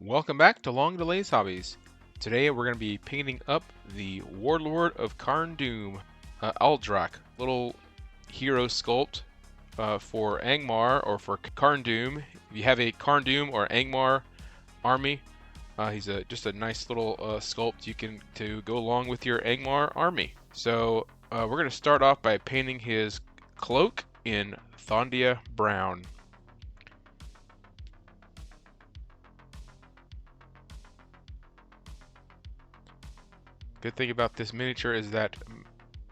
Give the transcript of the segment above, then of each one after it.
Welcome back to Long Delays Hobbies. Today we're going to be painting up the Warlord of Carn, Aldrac, little hero sculpt for Angmar or for Carn. If you have a Carn or Angmar army, he's just a nice little sculpt to go along with your Angmar army. So we're going to start off by painting his cloak in Thondia Brown. Good thing about this miniature is that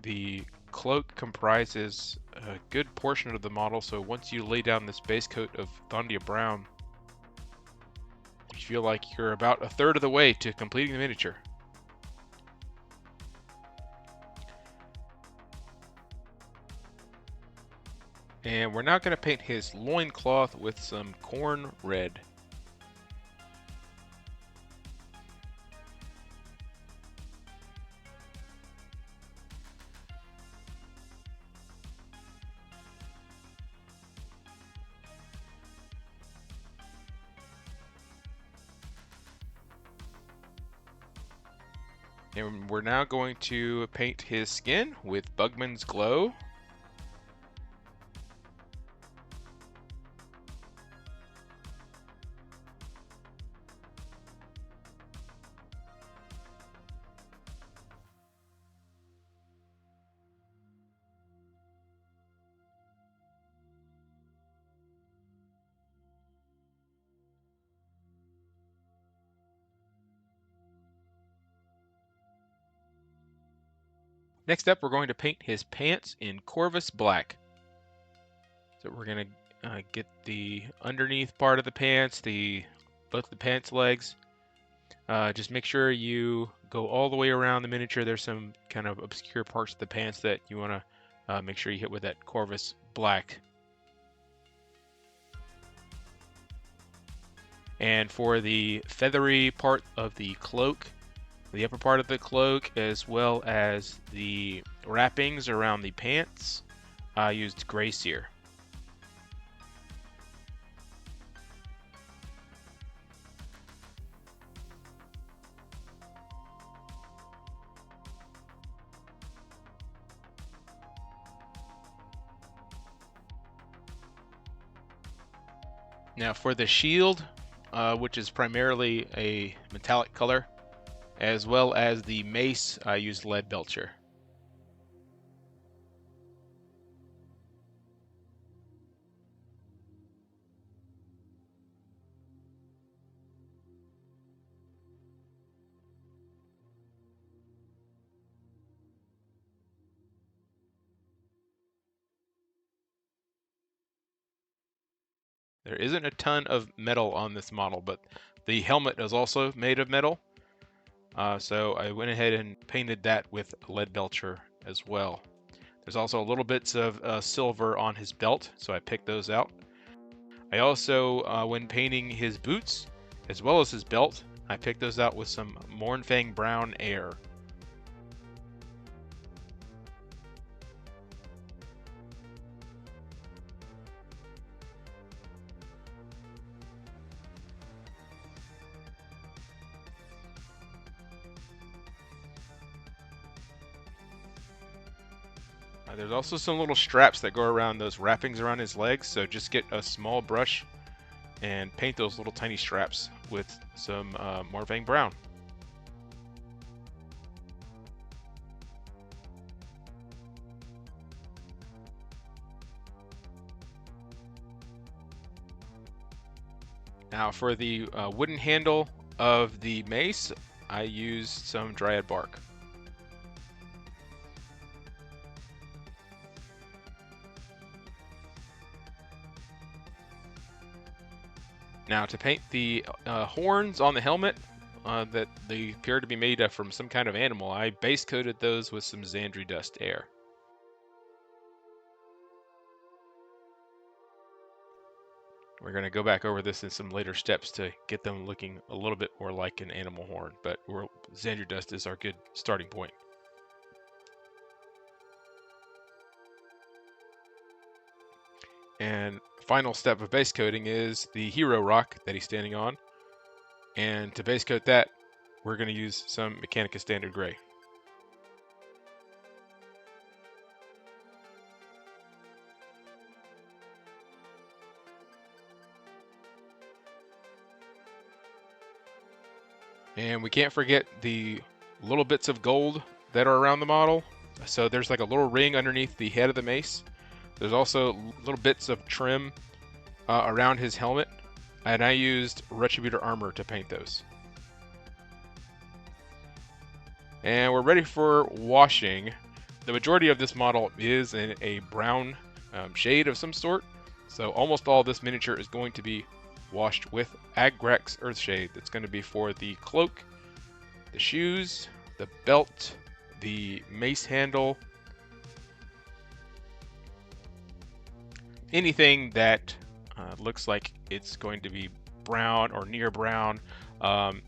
the cloak comprises a good portion of the model, so once you lay down this base coat of Thondia Brown, you feel like you're about a third of the way to completing the miniature. And we're now going to paint his loincloth with some Khorne red. And we're now going to paint his skin with Bugman's Glow. Next up, we're going to paint his pants in Corvus Black. So we're going to get the underneath part of the pants, both the pants legs. Just make sure you go all the way around the miniature. There's some kind of obscure parts of the pants that you want to make sure you hit with that Corvus Black. And for the feathery part of the cloak, the upper part of the cloak, as well as the wrappings around the pants, I used Gray Seer. Now for the shield, which is primarily a metallic color, as well as the mace, I used Lead Belcher. There isn't a ton of metal on this model, but the helmet is also made of metal. So I went ahead and painted that with Lead Belcher as well. There's also a little bits of silver on his belt, so I picked those out. I also, when painting his boots, as well as his belt, I picked those out with some Mournfang Brown Air. There's also some little straps that go around those wrappings around his legs, so just get a small brush and paint those little tiny straps with some Mournfang Brown. Now for the wooden handle of the mace, I used some Dryad bark. Now to paint the horns on the helmet that they appear to be made from some kind of animal, I base coated those with some Xandri Dust Air. We're going to go back over this in some later steps to get them looking a little bit more like an animal horn, but Xandri Dust is our good starting point. And final step of base coating is the hero rock that he's standing on. And to base coat that, we're going to use some Mechanica Standard Gray. And we can't forget the little bits of gold that are around the model. So there's like a little ring underneath the head of the mace. There's also little bits of trim around his helmet. And I used Retributor armor to paint those. And we're ready for washing. The majority of this model is in a brown shade of some sort. So almost all this miniature is going to be washed with Aldrac's Earthshade. That's going to be for the cloak, the shoes, the belt, the mace handle, anything that looks like it's going to be brown or near brown. The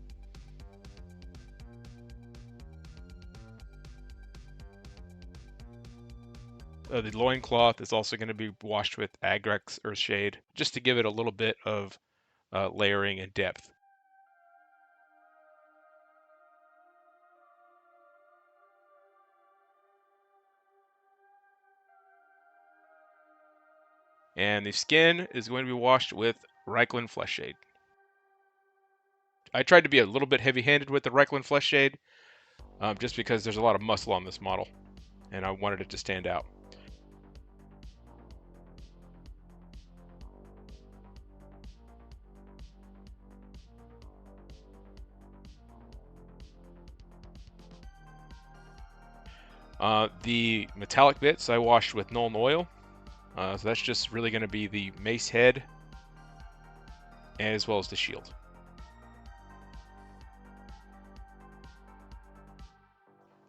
loincloth is also going to be washed with Aldrac's Earthshade, just to give it a little bit of layering and depth. And the skin is going to be washed with Reikland Fleshshade. I tried to be a little bit heavy-handed with the Reikland Fleshshade, just because there's a lot of muscle on this model, and I wanted it to stand out. The metallic bits I washed with Nuln Oil, so that's just really going to be the mace head, as well as the shield.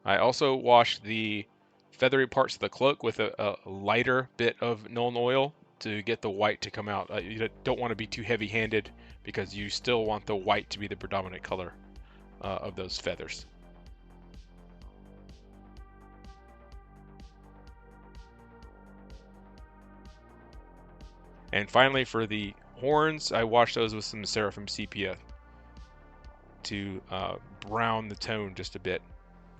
I also washed the feathery parts of the cloak with a lighter bit of Nuln Oil to get the white to come out. You don't want to be too heavy-handed because you still want the white to be the predominant color of those feathers. And finally, for the horns, I washed those with some Seraphim Sepia to brown the tone just a bit,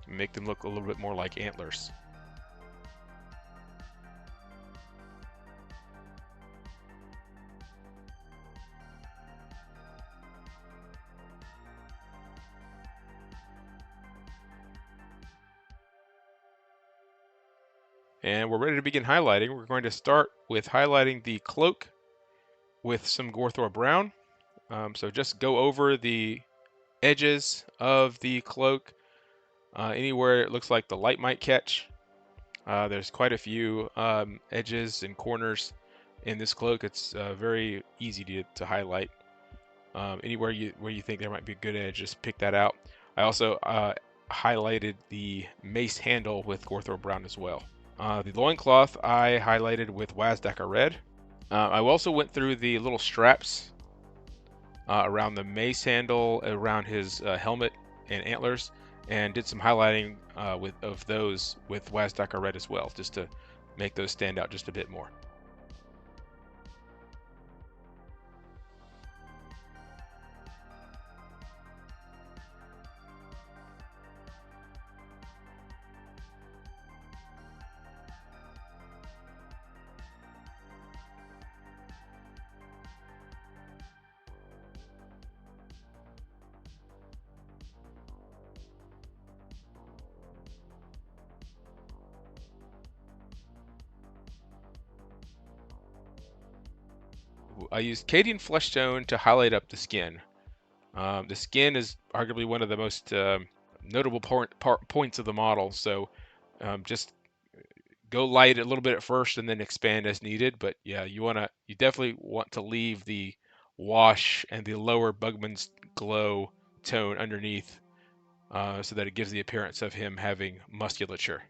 make them look a little bit more like antlers. And we're ready to begin highlighting. We're going to start with highlighting the cloak with some Gorthor Brown. So just go over the edges of the cloak, anywhere it looks like the light might catch. There's quite a few edges and corners in this cloak. It's very easy to highlight. Anywhere where you think there might be a good edge, just pick that out. I also highlighted the mace handle with Gorthor Brown as well. The loincloth I highlighted with Wazdakar Red. I also went through the little straps around the mace handle, around his helmet and antlers, and did some highlighting of those with Wazdakar Red as well, just to make those stand out just a bit more. I used Cadian Fleshtone to highlight up the skin. The skin is arguably one of the most notable points of the model, so just go light a little bit at first and then expand as needed. But yeah, you definitely want to leave the wash and the lower Bugman's glow tone underneath, so that it gives the appearance of him having musculature.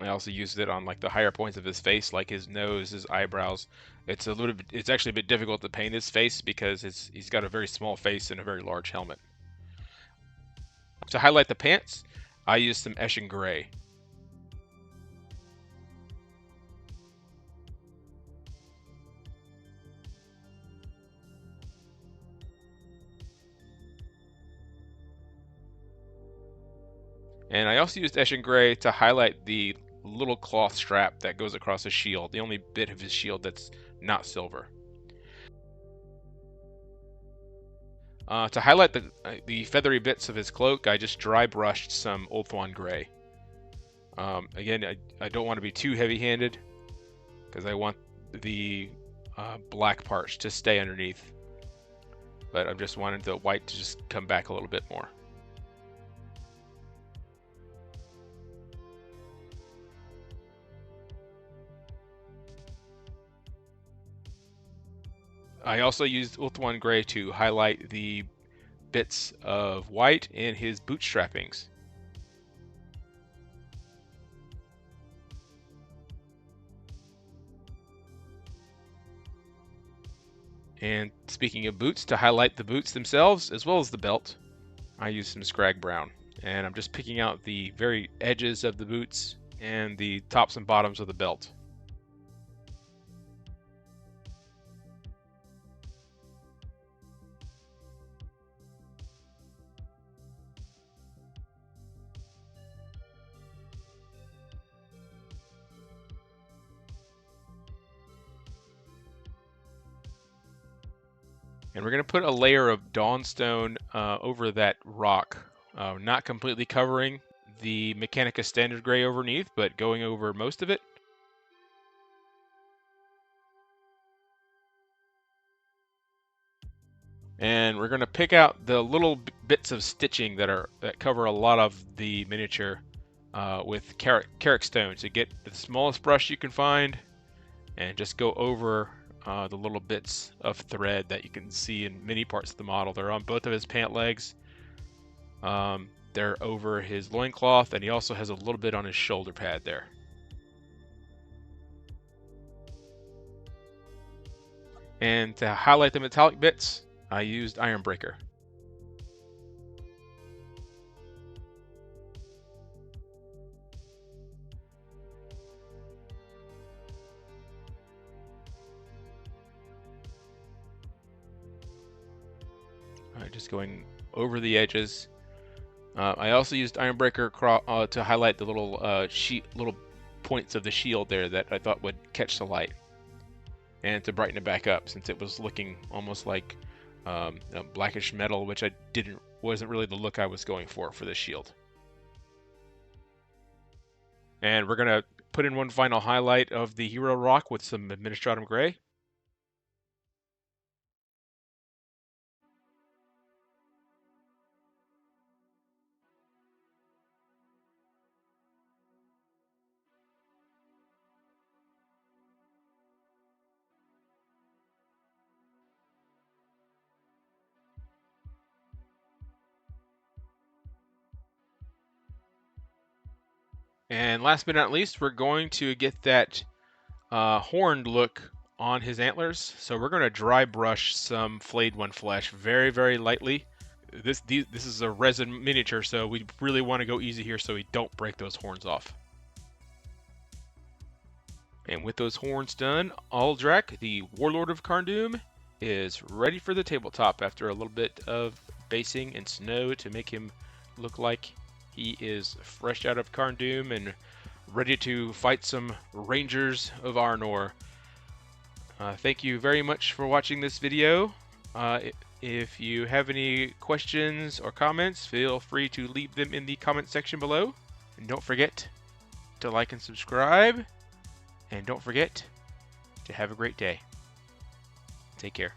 I also used it on like the higher points of his face, like his nose, his eyebrows. It's actually a bit difficult to paint his face because he's got a very small face and a very large helmet. To highlight the pants, I used some Eshin Gray. And I also used Eshin Gray to highlight the little cloth strap that goes across his shield, the only bit of his shield that's not silver. To highlight the feathery bits of his cloak, I just dry brushed some Ulthuan Gray. Again, I don't want to be too heavy-handed because I want the black parts to stay underneath. But I just wanted the white to just come back a little bit more. I also used Ulthuan Gray to highlight the bits of white in his bootstrappings. And speaking of boots, to highlight the boots themselves as well as the belt, I used some Scrag Brown. And I'm just picking out the very edges of the boots and the tops and bottoms of the belt. And we're going to put a layer of Dawnstone over that rock, not completely covering the Mechanica Standard Gray underneath, but going over most of it. And we're going to pick out the little bits of stitching that cover a lot of the miniature with Carrick Stone. So get the smallest brush you can find and just go over the little bits of thread that you can see in many parts of the model. They're on both of his pant legs. They're over his loincloth, and he also has a little bit on his shoulder pad there. And to highlight the metallic bits, I used Ironbreaker. Just going over the edges. I also used Ironbreaker to highlight the little points of the shield there that I thought would catch the light, and to brighten it back up since it was looking almost like blackish metal, which wasn't really the look I was going for this shield. And we're gonna put in one final highlight of the hero rock with some Administratum Gray. And last but not least, we're going to get that horned look on his antlers. So we're going to dry brush some Flayed One flesh very, very lightly. This is a resin miniature, so we really want to go easy here so we don't break those horns off. And with those horns done, Aldrac, the Warlord of Carn, is ready for the tabletop after a little bit of basing and snow to make him look like he is fresh out of Carn and ready to fight some Rangers of Arnor. Thank you very much for watching this video. If you have any questions or comments, feel free to leave them in the comment section below. And don't forget to like and subscribe. And don't forget to have a great day. Take care.